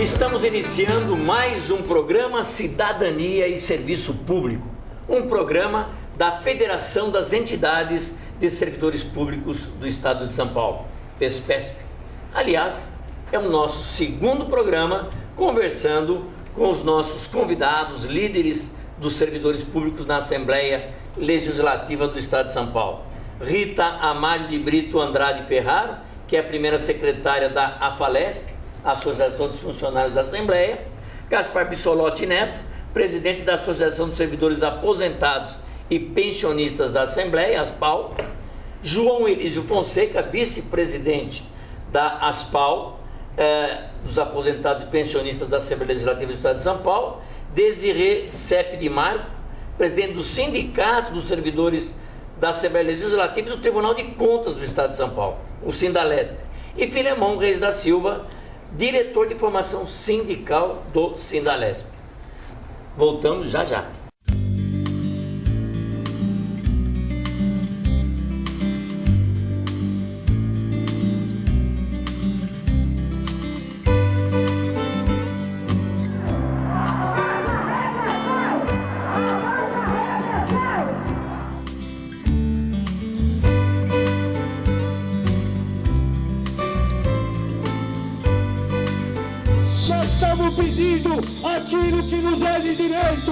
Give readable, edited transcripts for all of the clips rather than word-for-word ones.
Estamos iniciando mais um programa Cidadania e Serviço Público, um programa da Federação das Entidades de Servidores Públicos do Estado de São Paulo, FESPESP. Aliás, é o nosso segundo programa conversando com os nossos convidados, líderes dos servidores públicos na Assembleia Legislativa do Estado de São Paulo. Rita Amália de Brito Andrade Ferraro, que é a primeira secretária da AFALESP, Associação dos Funcionários da Assembleia. Gaspar Bissolotti Neto, presidente da Associação dos Servidores Aposentados e Pensionistas da Assembleia, ASPAL. João Elísio Fonseca, vice-presidente da ASPAL, dos Aposentados e Pensionistas da Assembleia Legislativa do Estado de São Paulo. Desirê Sepe de Marco, presidente do Sindicato dos Servidores da Assembleia Legislativa e do Tribunal de Contas do Estado de São Paulo, o Sindalesp. E Filemon Reis da Silva, diretor de formação sindical do Sindalesp. Voltamos já já. Pedindo aquilo que nos é de direito.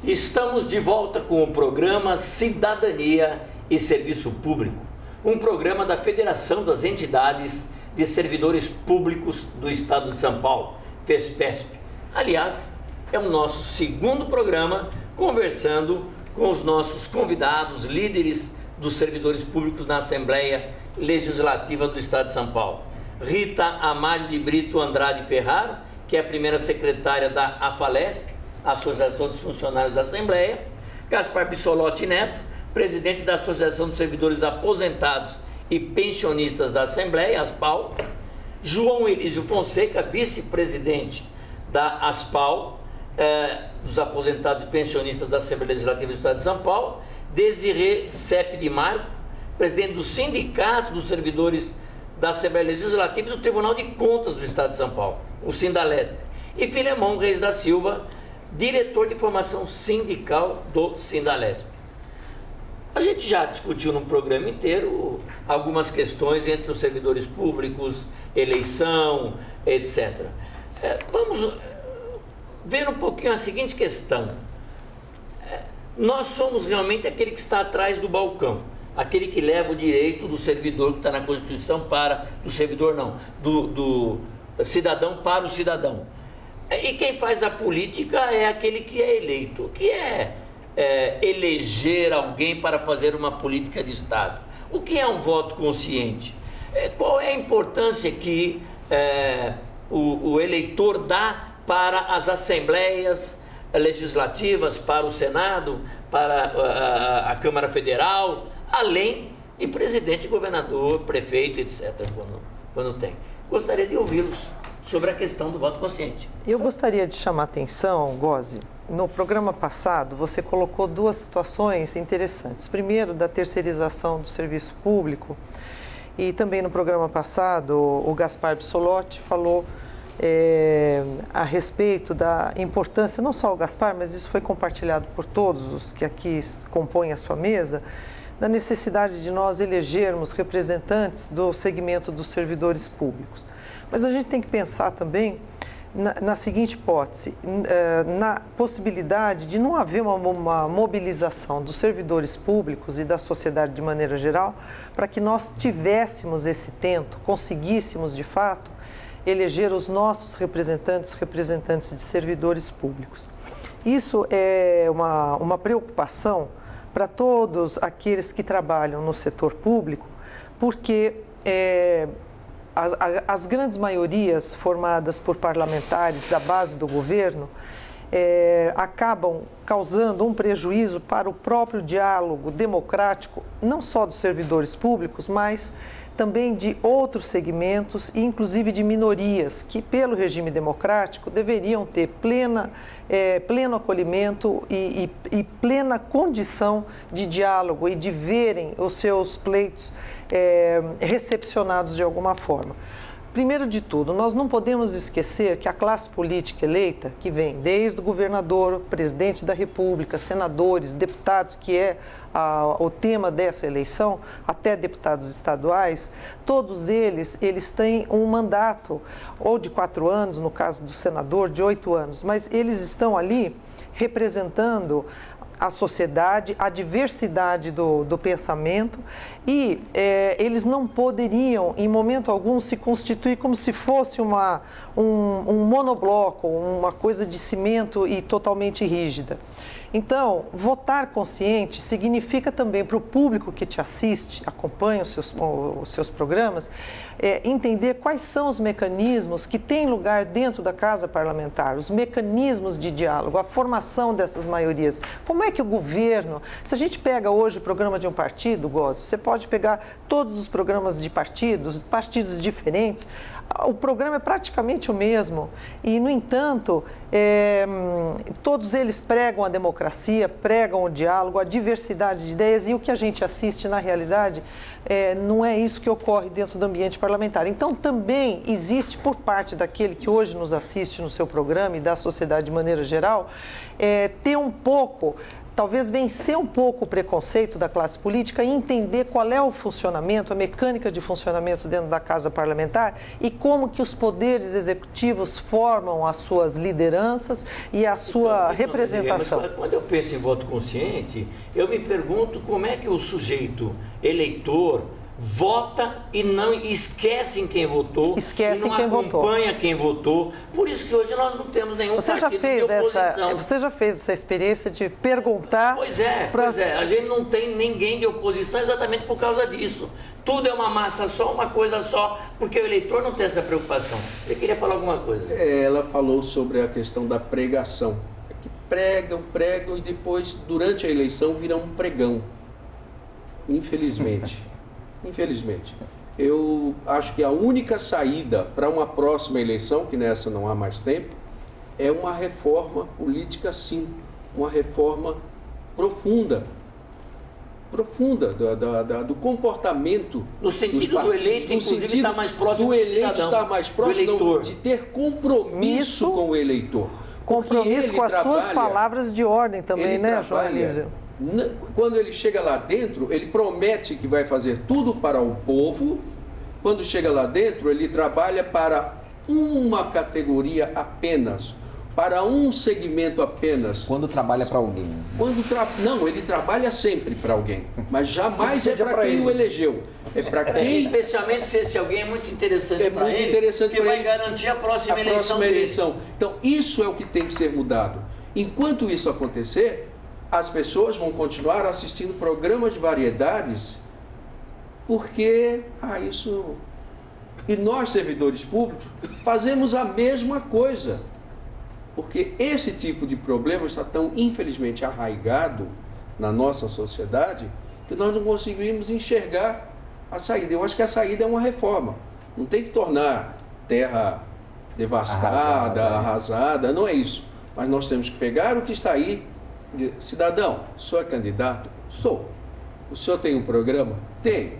Estamos de volta com o programa Cidadania e Serviço Público, um programa da Federação das Entidades de Servidores Públicos do Estado de São Paulo, FESPESP. Aliás, é o nosso segundo programa conversando com os nossos convidados, líderes dos servidores públicos na Assembleia Legislativa do Estado de São Paulo. Rita Amália de Brito Andrade Ferraro, que é a primeira secretária da AFALESP, Associação dos Funcionários da Assembleia. Gaspar Bissolotti Neto, presidente da Associação dos Servidores Aposentados e Pensionistas da Assembleia, ASPAL. João Elísio Fonseca, vice-presidente da ASPAL, dos Aposentados e Pensionistas da Assembleia Legislativa do Estado de São Paulo. Desirê Sepe de Marco, presidente do Sindicato dos Servidores da Assembleia Legislativa e do Tribunal de Contas do Estado de São Paulo, o Sindalesp. E Filemon Reis da Silva, diretor de formação sindical do Sindalesp. A gente já discutiu no programa inteiro algumas questões entre os servidores públicos, eleição, etc. Vamos ver um pouquinho a seguinte questão. Nós somos realmente aquele que está atrás do balcão, aquele que leva o direito do servidor que está na Constituição para, do servidor não, do cidadão para o cidadão. E quem faz a política é aquele que é eleito. O que é eleger alguém para fazer uma política de Estado? O que é um voto consciente? Qual é a importância que o eleitor dá para as assembleias legislativas, para o Senado, para a Câmara Federal, além de presidente, governador, prefeito, etc., quando tem. Gostaria de ouvi-los sobre a questão do voto consciente. Eu gostaria de chamar a atenção, Gozi, no programa passado você colocou duas situações interessantes. Primeiro, da terceirização do serviço público, e também no programa passado o Gaspar Bissolotti falou a respeito da importância, não só o Gaspar, mas isso foi compartilhado por todos os que aqui compõem a sua mesa, da necessidade de nós elegermos representantes do segmento dos servidores públicos. Mas a gente tem que pensar também na seguinte hipótese, na possibilidade de não haver uma mobilização dos servidores públicos e da sociedade de maneira geral, para que nós tivéssemos esse tento, conseguíssemos de fato eleger os nossos representantes de servidores públicos. Isso é uma preocupação para todos aqueles que trabalham no setor público, porque as grandes maiorias formadas por parlamentares da base do governo acabam causando um prejuízo para o próprio diálogo democrático, não só dos servidores públicos, mas também de outros segmentos, inclusive de minorias, que pelo regime democrático deveriam ter pleno acolhimento e plena condição de diálogo e de verem os seus pleitos recepcionados de alguma forma. Primeiro de tudo, nós não podemos esquecer que a classe política eleita, que vem desde o governador, presidente da República, senadores, deputados, que é o tema dessa eleição, até deputados estaduais, todos eles têm um mandato, ou de 4 anos, no caso do senador, de 8 anos, mas eles estão ali representando a sociedade, a diversidade do pensamento e eles não poderiam, em momento algum, se constituir como se fosse um monobloco, uma coisa de cimento e totalmente rígida. Então, votar consciente significa também para o público que te assiste, acompanha os seus programas, entender quais são os mecanismos que têm lugar dentro da Casa Parlamentar, os mecanismos de diálogo, a formação dessas maiorias. Como é que o governo... Se a gente pega hoje o programa de um partido, Góes, você pode pegar todos os programas de partidos diferentes, o programa é praticamente o mesmo e, no entanto, todos eles pregam a democracia, pregam o diálogo, a diversidade de ideias e o que a gente assiste, na realidade, não é isso que ocorre dentro do ambiente parlamentar. Então, também existe, por parte daquele que hoje nos assiste no seu programa e da sociedade de maneira geral, ter um pouco... Talvez vencer um pouco o preconceito da classe política e entender qual é o funcionamento, a mecânica de funcionamento dentro da Casa Parlamentar e como que os poderes executivos formam as suas lideranças e a sua representação. Mas quando eu penso em voto consciente, eu me pergunto como é que o sujeito eleitor vota e não esquece em quem votou, esquece e não quem acompanha quem votou. Por isso que hoje nós não temos nenhum partido de oposição. Você já fez essa experiência de perguntar... Pois é, a gente não tem ninguém de oposição exatamente por causa disso. Tudo é uma massa só, uma coisa só, porque o eleitor não tem essa preocupação. Você queria falar alguma coisa? Ela falou sobre a questão da pregação. Que pregam e depois, durante a eleição, viram um pregão. Infelizmente. Eu acho que a única saída para uma próxima eleição, que nessa não há mais tempo, é uma reforma política, sim. Uma reforma profunda do comportamento. No sentido do eleito, inclusive, está mais próximo do cidadão. Está mais próximo do eleitor. De ter compromisso com o eleitor. Compromisso com as suas palavras de ordem também, né, João Elísio? Quando ele chega lá dentro, ele promete que vai fazer tudo para o povo. Quando chega lá dentro, ele trabalha para uma categoria apenas, para um segmento apenas. Quando trabalha para alguém. Não, ele trabalha sempre para alguém, mas jamais é para quem o elegeu. É para quem... Especialmente se esse alguém é muito interessante para ele, que vai garantir a próxima eleição dele. Então, isso é o que tem que ser mudado. Enquanto isso acontecer, as pessoas vão continuar assistindo programas de variedades porque, isso... E nós, servidores públicos, fazemos a mesma coisa. Porque esse tipo de problema está tão, infelizmente, arraigado na nossa sociedade que nós não conseguimos enxergar a saída. Eu acho que a saída é uma reforma. Não tem que tornar terra devastada, arrasada, não é isso. Mas nós temos que pegar o que está aí. Cidadão, o senhor é candidato? Sou. O senhor tem um programa? Tem.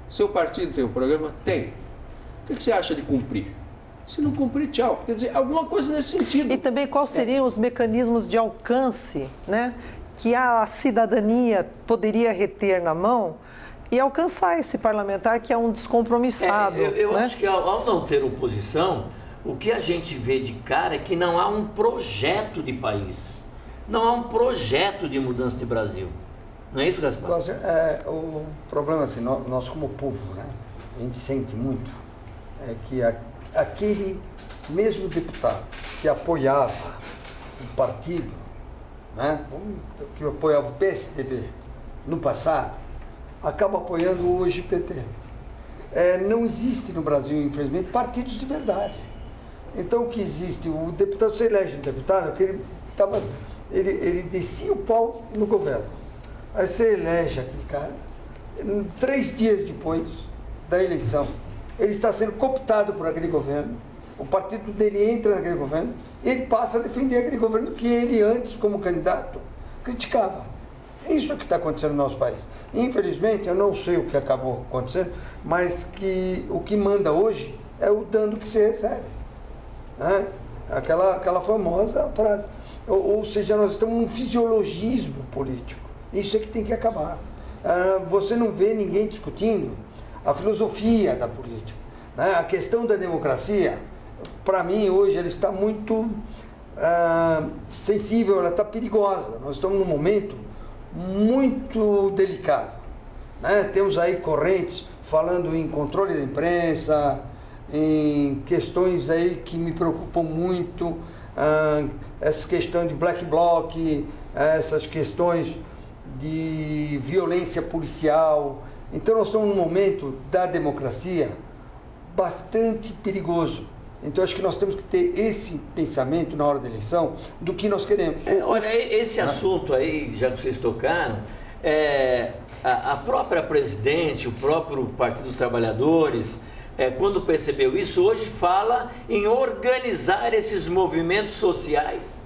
O seu partido tem um programa? Tem. O que você acha de cumprir? Se não cumprir, tchau. Quer dizer, alguma coisa nesse sentido. E também quais seriam os mecanismos de alcance, né, que a cidadania poderia reter na mão e alcançar esse parlamentar que é um descompromissado. Eu acho que ao não ter oposição, o que a gente vê de cara é que não há um projeto de país. Não há um projeto de mudança de Brasil. Não é isso, Gaspar? O problema é assim, nós como povo, né, a gente sente muito que aquele mesmo deputado que apoiava o partido, né, que apoiava o PSDB no passado, acaba apoiando hoje o PT. Não existe no Brasil, infelizmente, partidos de verdade. Então o que existe, o deputado, você elege um deputado, que ele descia o pau no governo. Aí você elege aquele cara, 3 dias depois, da eleição. Ele está sendo cooptado por aquele governo, o partido dele entra naquele governo, ele passa a defender aquele governo que ele antes, como candidato, criticava. É isso que está acontecendo no nosso país. Infelizmente, eu não sei o que acabou acontecendo, mas que o que manda hoje é o dano que se recebe. Né? Aquela famosa frase. Ou seja, nós estamos num fisiologismo político. Isso é que tem que acabar. Você não vê ninguém discutindo a filosofia da política. Né? A questão da democracia, para mim, hoje, ela está muito sensível, ela está perigosa. Nós estamos num momento muito delicado. Né? Temos aí correntes falando em controle da imprensa, em questões aí que me preocupam muito, essa questão de black bloc, essas questões de violência policial. Então nós estamos num momento da democracia bastante perigoso. Então acho que nós temos que ter esse pensamento na hora da eleição do que nós queremos. Olha, esse assunto aí, já que vocês tocaram, a própria presidente, o próprio Partido dos Trabalhadores, quando percebeu isso, hoje fala em organizar esses movimentos sociais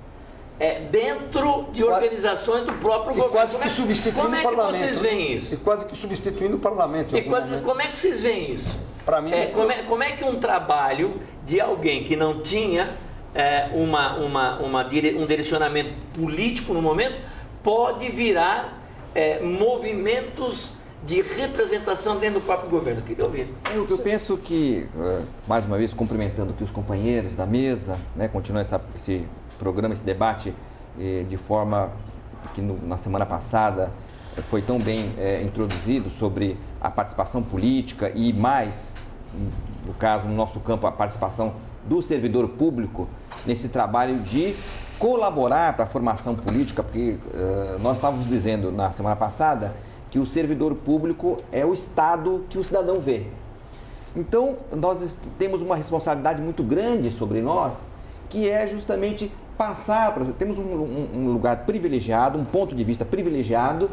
dentro de organizações do próprio governo. Quase que substituindo o parlamento. Como é que vocês veem isso? E quase que substituindo o parlamento. Como é que vocês veem isso? Para mim, como é que um trabalho de alguém que não tinha um direcionamento político no momento pode virar movimentos de representação dentro do próprio governo? Eu queria ouvir. Eu penso que, mais uma vez, cumprimentando aqui os companheiros da mesa, né, continuando esse programa, esse debate de forma que na semana passada foi tão bem introduzido sobre a participação política e mais, no caso, no nosso campo, a participação do servidor público nesse trabalho de colaborar para a formação política, porque nós estávamos dizendo na semana passada que o servidor público é o Estado que o cidadão vê. Então, nós temos uma responsabilidade muito grande sobre nós, que é justamente passar, temos um lugar privilegiado, um ponto de vista privilegiado,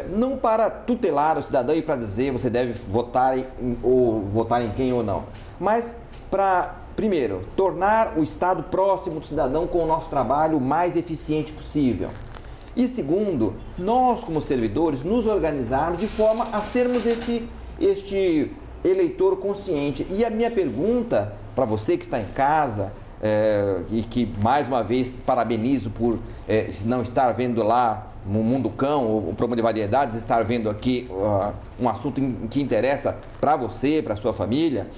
não para tutelar o cidadão e para dizer você deve votar em quem ou não, mas para, primeiro, tornar o Estado próximo do cidadão com o nosso trabalho o mais eficiente possível. E segundo, nós como servidores nos organizarmos de forma a sermos este eleitor consciente. E a minha pergunta para você que está em casa, e que mais uma vez parabenizo por não estar vendo lá no Mundo Cão, o programa de variedades, estar vendo aqui um assunto que interessa para você, para a sua família.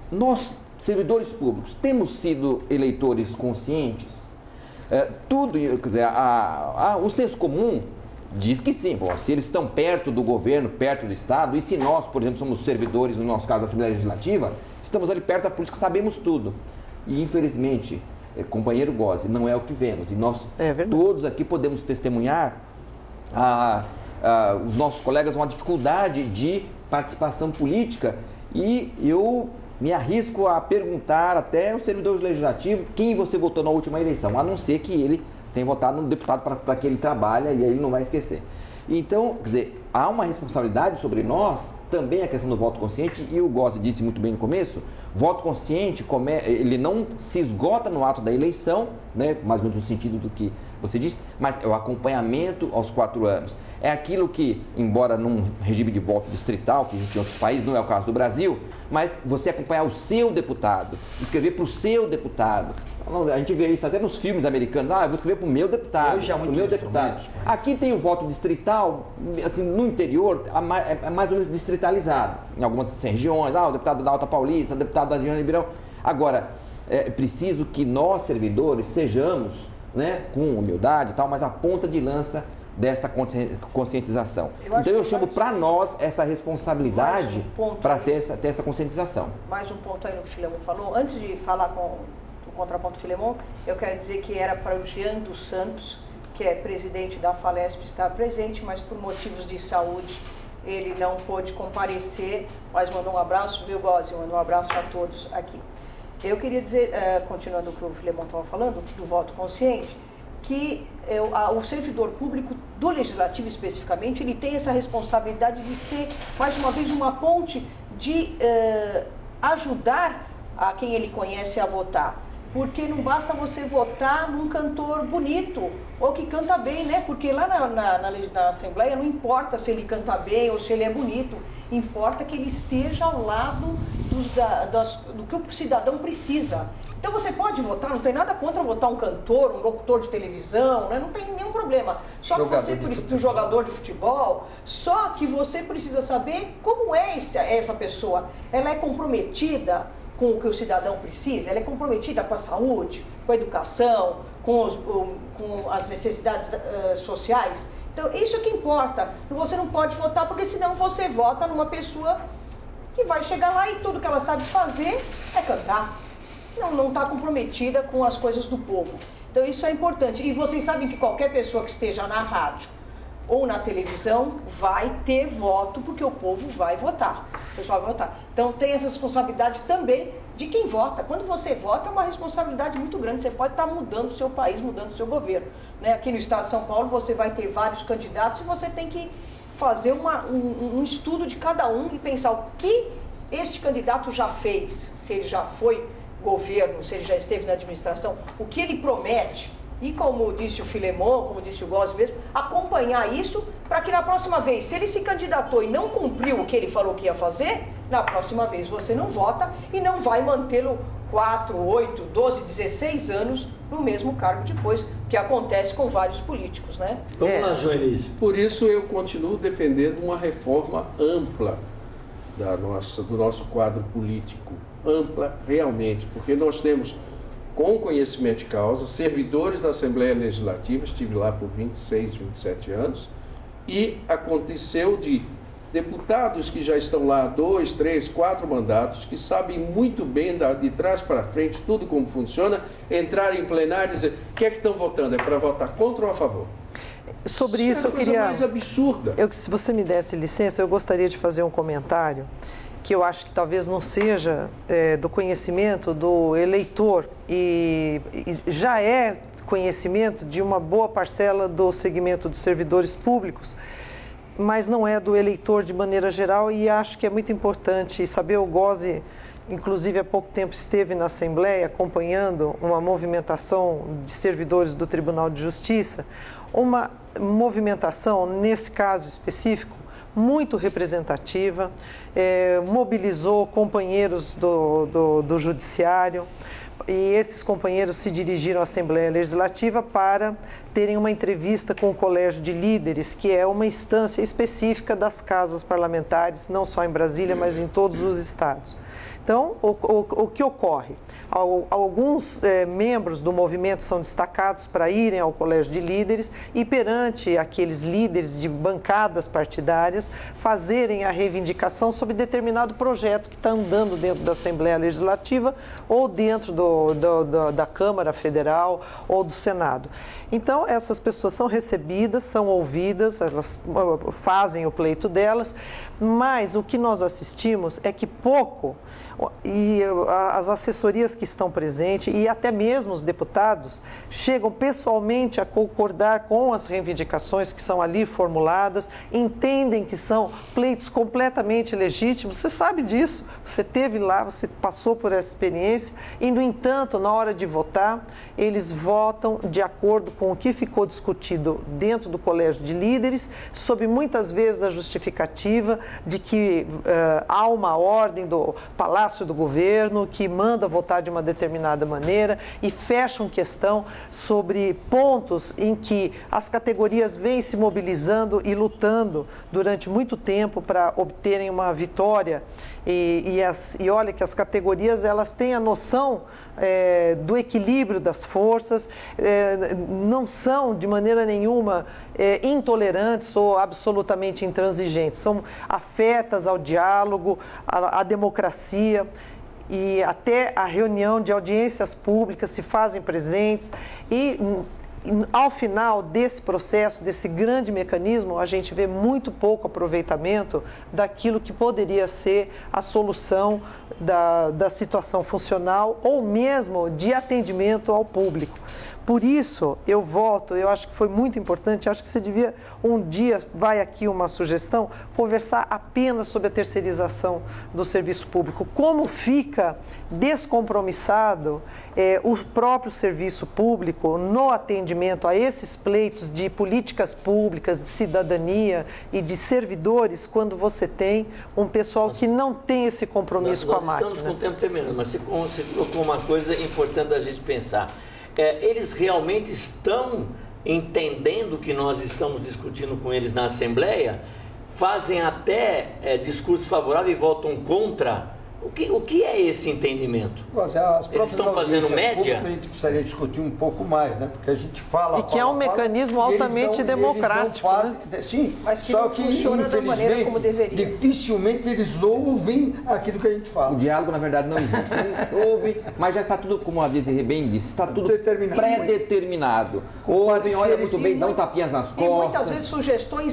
Nós, servidores públicos, temos sido eleitores conscientes? Quer dizer, o senso comum diz que sim. Bom, se eles estão perto do governo, perto do Estado, e se nós, por exemplo, somos servidores, no nosso caso da Assembleia Legislativa, estamos ali perto da política, sabemos tudo. E, infelizmente, companheiro Gozzi, não é o que vemos. E nós todos aqui podemos testemunhar os nossos colegas uma dificuldade de participação política. E eu me arrisco a perguntar até os servidores legislativos quem você votou na última eleição, a não ser que ele tenha votado no deputado para que ele trabalha e aí ele não vai esquecer. Então, quer dizer, há uma responsabilidade sobre nós, também a questão do voto consciente, e o Gozzi disse muito bem no começo, voto consciente, ele não se esgota no ato da eleição, né, mais ou menos no sentido do que você disse, mas é o acompanhamento aos 4 anos. É aquilo que, embora num regime de voto distrital, que existe em outros países, não é o caso do Brasil, mas você acompanhar o seu deputado, escrever para o seu deputado. A gente vê isso até nos filmes americanos. Eu vou escrever para o meu deputado. Aqui tem o voto distrital, assim, no interior, é mais ou menos distritalizado. Em algumas regiões, o deputado da Alta Paulista, o deputado da região de Ribeirão. Agora, é preciso que nós, servidores, sejamos, né, com humildade e tal, mas a ponta de lança desta conscientização. Então eu chamo para nós essa responsabilidade para ter essa conscientização. Mais um ponto aí no que o Filemon falou. Antes de falar com o contraponto Filemon, eu quero dizer que era para o Jean dos Santos, que é presidente da Falesp, estar presente, mas por motivos de saúde ele não pôde comparecer, mas mandou um abraço, viu, Gozzi? Mandou um abraço a todos aqui. Eu queria dizer, continuando o que o Filemon estava falando, do voto consciente, que o servidor público do Legislativo especificamente, ele tem essa responsabilidade de ser, mais uma vez, uma ponte de ajudar a quem ele conhece a votar. Porque não basta você votar num cantor bonito ou que canta bem, né? Porque lá na Assembleia não importa se ele canta bem ou se ele é bonito, importa que ele esteja ao lado do que o cidadão precisa. Então você pode votar, não tem nada contra votar um cantor, um locutor de televisão, né? Não tem nenhum problema. Só que você precisa, um jogador de futebol, só que você precisa saber como é essa pessoa. Ela é comprometida com o que o cidadão precisa, ela é comprometida com a saúde, com a educação, com as necessidades sociais. Então, isso é que importa. Você não pode votar, porque senão você vota numa pessoa que vai chegar lá e tudo que ela sabe fazer é cantar. Não está comprometida com as coisas do povo. Então, isso é importante. E vocês sabem que qualquer pessoa que esteja na rádio ou na televisão vai ter voto, porque o povo vai votar. O pessoal vai votar. Então, tem essa responsabilidade também de quem vota. Quando você vota, é uma responsabilidade muito grande. Você pode estar mudando o seu país, mudando o seu governo, né? Aqui no estado de São Paulo, você vai ter vários candidatos e você tem que fazer um estudo de cada um e pensar o que este candidato já fez, se ele já foi governo, se ele já esteve na administração, o que ele promete. E como disse o Filemon, como disse o Gozzi mesmo, acompanhar isso para que na próxima vez, se ele se candidatou e não cumpriu o que ele falou que ia fazer, na próxima vez você não vota e não vai mantê-lo 4, 8, 12, 16 anos no mesmo cargo depois, que acontece com vários políticos, né? Vamos lá, Joenis. Por isso eu continuo defendendo uma reforma ampla do nosso quadro político. Ampla realmente, porque nós temos, com conhecimento de causa, servidores da Assembleia Legislativa, estive lá por 26, 27 anos, e aconteceu de deputados que já estão lá 2, 3, 4 mandatos, que sabem muito bem de trás para frente tudo como funciona, entrar em plenário e dizer, o que é que estão votando? É para votar contra ou a favor? Sobre isso eu queria... É a coisa mais absurda. Se você me desse licença, eu gostaria de fazer um comentário que eu acho que talvez não seja do conhecimento do eleitor e já é conhecimento de uma boa parcela do segmento dos servidores públicos, mas não é do eleitor de maneira geral, e acho que é muito importante saber. O Gozzi, inclusive, há pouco tempo esteve na Assembleia acompanhando uma movimentação de servidores do Tribunal de Justiça, uma movimentação, nesse caso específico, muito representativa, mobilizou companheiros do Judiciário, e esses companheiros se dirigiram à Assembleia Legislativa para terem uma entrevista com o Colégio de Líderes, que é uma instância específica das casas parlamentares, não só em Brasília, mas em todos os estados. Então, o que ocorre? Alguns membros do movimento são destacados para irem ao Colégio de Líderes e, perante aqueles líderes de bancadas partidárias, fazerem a reivindicação sobre determinado projeto que está andando dentro da Assembleia Legislativa ou dentro da Câmara Federal ou do Senado. Então, essas pessoas são recebidas, são ouvidas, elas fazem o pleito delas, mas o que nós assistimos é que pouco, e as assessorias que estão presentes e até mesmo os deputados chegam pessoalmente a concordar com as reivindicações que são ali formuladas, entendem que são pleitos completamente legítimos. Você sabe disso, você esteve lá, você passou por essa experiência e, no entanto, na hora de votar, eles votam de acordo com o que ficou discutido dentro do Colégio de Líderes, sob muitas vezes a justificativa de que há uma ordem do Palácio do Governo que manda votar de uma determinada maneira, e fecham questão sobre pontos em que as categorias vêm se mobilizando e lutando durante muito tempo para obterem uma vitória. E olha que as categorias, elas têm a noção do equilíbrio das forças, não são de maneira nenhuma intolerantes ou absolutamente intransigentes, são afetas ao diálogo, à democracia, e até a reunião de audiências públicas se fazem presentes, e ao final desse processo, desse grande mecanismo, a gente vê muito pouco aproveitamento daquilo que poderia ser a solução da situação funcional ou mesmo de atendimento ao público. por isso eu volto, eu acho que foi muito importante, acho que você devia um dia, vai aqui uma sugestão, conversar apenas sobre a terceirização do serviço público, como fica descompromissado o próprio serviço público no atendimento a esses pleitos de políticas públicas, de cidadania e de servidores, quando você tem um pessoal que não tem esse compromisso com a máquina. Nós estamos com o tempo terminando, mas você colocou uma coisa importante da gente pensar. Eles realmente estão entendendo o que nós estamos discutindo com eles na Assembleia, fazem até discursos favoráveis e votam contra. O que é esse entendimento? Eles estão fazendo média? A gente precisaria discutir um pouco mais, né? Porque a gente fala... E que é um mecanismo altamente democrático. Sim, mas que só não que, funciona da maneira como deveria. Dificilmente eles ouvem aquilo que a gente fala. O diálogo, na verdade, não existe. Houve, mas já está tudo, como a Desirê bem disse, está tudo pré-determinado. Ouvem, olha muito bem, dão tapinhas nas costas. E muitas vezes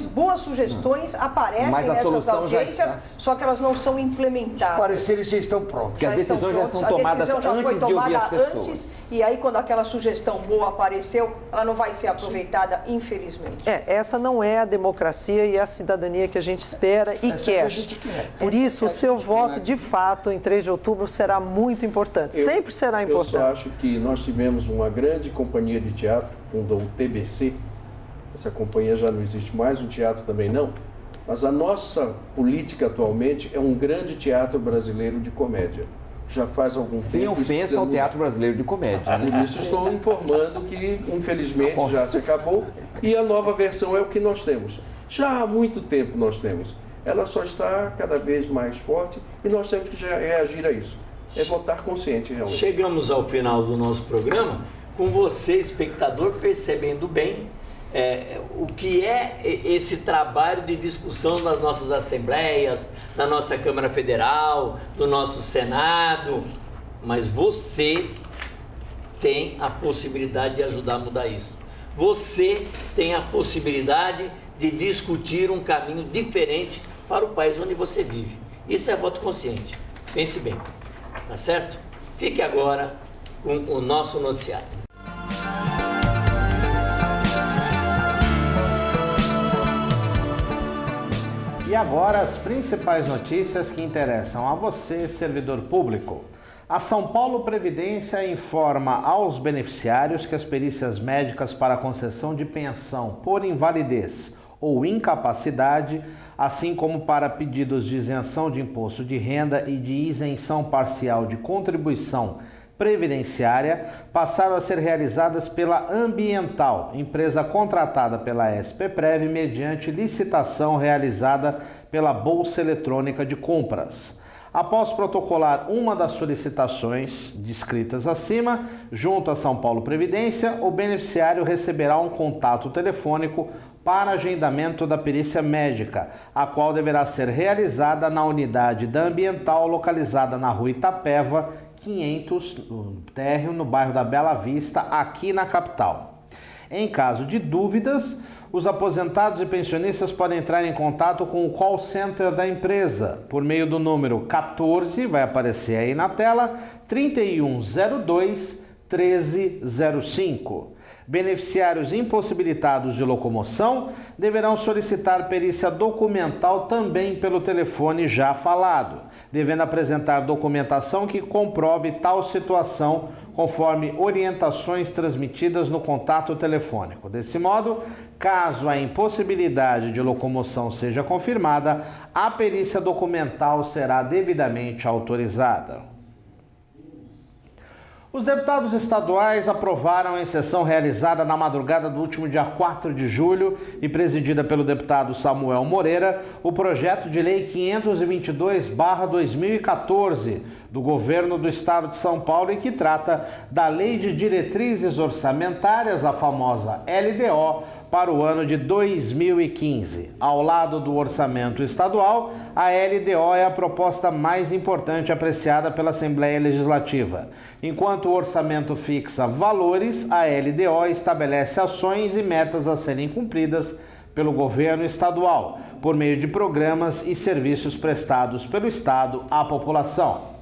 boas sugestões aparecem nessas audiências, só que elas não são implementadas. Eles já estão prontos. Porque as decisões já estão tomadas antes de ouvir as pessoas. E aí, quando aquela sugestão boa apareceu, ela não vai ser aproveitada, infelizmente. Essa não é a democracia e a cidadania que a gente espera e quer. A gente quer. Por isso, o seu voto, de fato, em 3 de outubro, será muito importante. Sempre será importante. Eu só acho que nós tivemos uma grande companhia de teatro, fundou o TBC. Essa companhia já não existe mais, o teatro também não. Mas a nossa política atualmente é um grande teatro brasileiro de comédia. Já faz algum tempo... Sem ofensa ao teatro brasileiro de comédia. Por isso estou informando que, infelizmente, já se acabou. E a nova versão é o que nós temos. Já há muito tempo nós temos. Ela só está cada vez mais forte e nós temos que reagir a isso. É votar consciente, realmente. Chegamos ao final do nosso programa com você, espectador, percebendo bem o que é esse trabalho de discussão das nossas assembleias, da nossa Câmara Federal, do nosso Senado, mas você tem a possibilidade de ajudar a mudar isso. Você tem a possibilidade de discutir um caminho diferente para o país onde você vive. Isso é voto consciente. Pense bem, tá certo? Fique agora com o nosso noticiário. E agora as principais notícias que interessam a você, servidor público. A São Paulo Previdência informa aos beneficiários que as perícias médicas para concessão de pensão por invalidez ou incapacidade, assim como para pedidos de isenção de imposto de renda e de isenção parcial de contribuição previdenciária, passaram a ser realizadas pela Ambiental, empresa contratada pela SPPrev mediante licitação realizada pela Bolsa Eletrônica de Compras. Após protocolar uma das solicitações descritas acima, junto à São Paulo Previdência, o beneficiário receberá um contato telefônico para agendamento da perícia médica, a qual deverá ser realizada na unidade da Ambiental localizada na Rua Itapeva, 500, no térreo, no bairro da Bela Vista, aqui na capital. Em caso de dúvidas, os aposentados e pensionistas podem entrar em contato com o call center da empresa por meio do número 14, vai aparecer aí na tela, 3102 1305. Beneficiários impossibilitados de locomoção deverão solicitar perícia documental também pelo telefone já falado, devendo apresentar documentação que comprove tal situação conforme orientações transmitidas no contato telefônico. Desse modo, caso a impossibilidade de locomoção seja confirmada, a perícia documental será devidamente autorizada. Os deputados estaduais aprovaram em sessão realizada na madrugada do último dia 4 de julho e presidida pelo deputado Samuel Moreira, o projeto de lei 522/2014 do governo do estado de São Paulo e que trata da Lei de Diretrizes Orçamentárias, a famosa LDO, para o ano de 2015. Ao lado do orçamento estadual, a LDO é a proposta mais importante apreciada pela Assembleia Legislativa. Enquanto o orçamento fixa valores, a LDO estabelece ações e metas a serem cumpridas pelo governo estadual, por meio de programas e serviços prestados pelo Estado à população.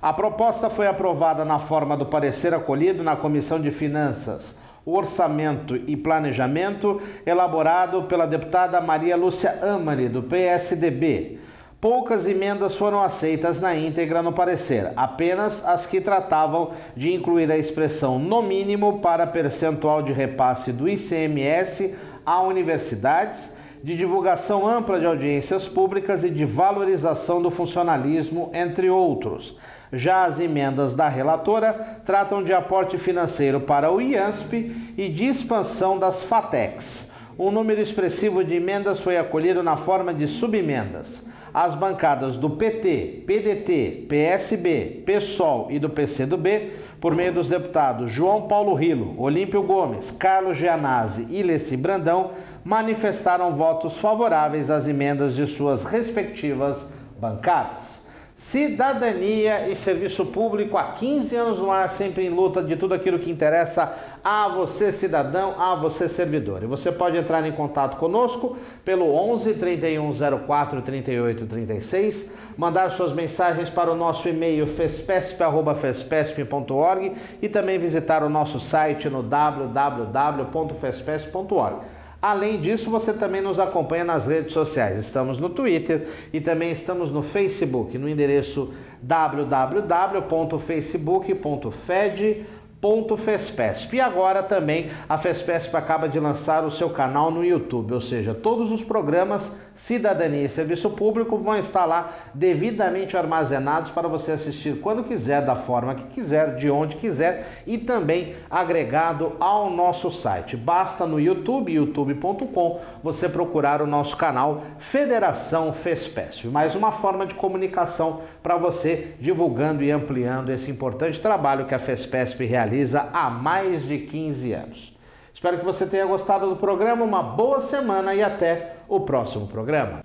A proposta foi aprovada na forma do parecer acolhido na Comissão de Finanças. Orçamento e Planejamento, elaborado pela deputada Maria Lúcia Amari, do PSDB. Poucas emendas foram aceitas na íntegra no parecer, apenas as que tratavam de incluir a expressão no mínimo para percentual de repasse do ICMS a universidades, de divulgação ampla de audiências públicas e de valorização do funcionalismo, entre outros. Já as emendas da relatora tratam de aporte financeiro para o IANSP e de expansão das FATECs. Um número expressivo de emendas foi acolhido na forma de subemendas. As bancadas do PT, PDT, PSB, PSOL e do PCdoB, por meio dos deputados João Paulo Rilo, Olímpio Gomes, Carlos Gianazzi e Leci Brandão, manifestaram votos favoráveis às emendas de suas respectivas bancadas. Cidadania e serviço público há 15 anos no ar, sempre em luta de tudo aquilo que interessa a você, cidadão, a você, servidor. E você pode entrar em contato conosco pelo 11 31 04 38 36, mandar suas mensagens para o nosso e-mail fespesp@fespesp.org e também visitar o nosso site no www.fespesp.org. Além disso, você também nos acompanha nas redes sociais. Estamos no Twitter e também estamos no Facebook, no endereço www.facebook.fed.fespesp. E agora também a Fespesp acaba de lançar o seu canal no YouTube, ou seja, todos os programas Cidadania e Serviço Público vão estar lá devidamente armazenados para você assistir quando quiser, da forma que quiser, de onde quiser e também agregado ao nosso site. Basta no YouTube, youtube.com, você procurar o nosso canal Federação Fespesp. Mais uma forma de comunicação para você, divulgando e ampliando esse importante trabalho que a Fespesp realiza há mais de 15 anos. Espero que você tenha gostado do programa, uma boa semana e até o próximo programa.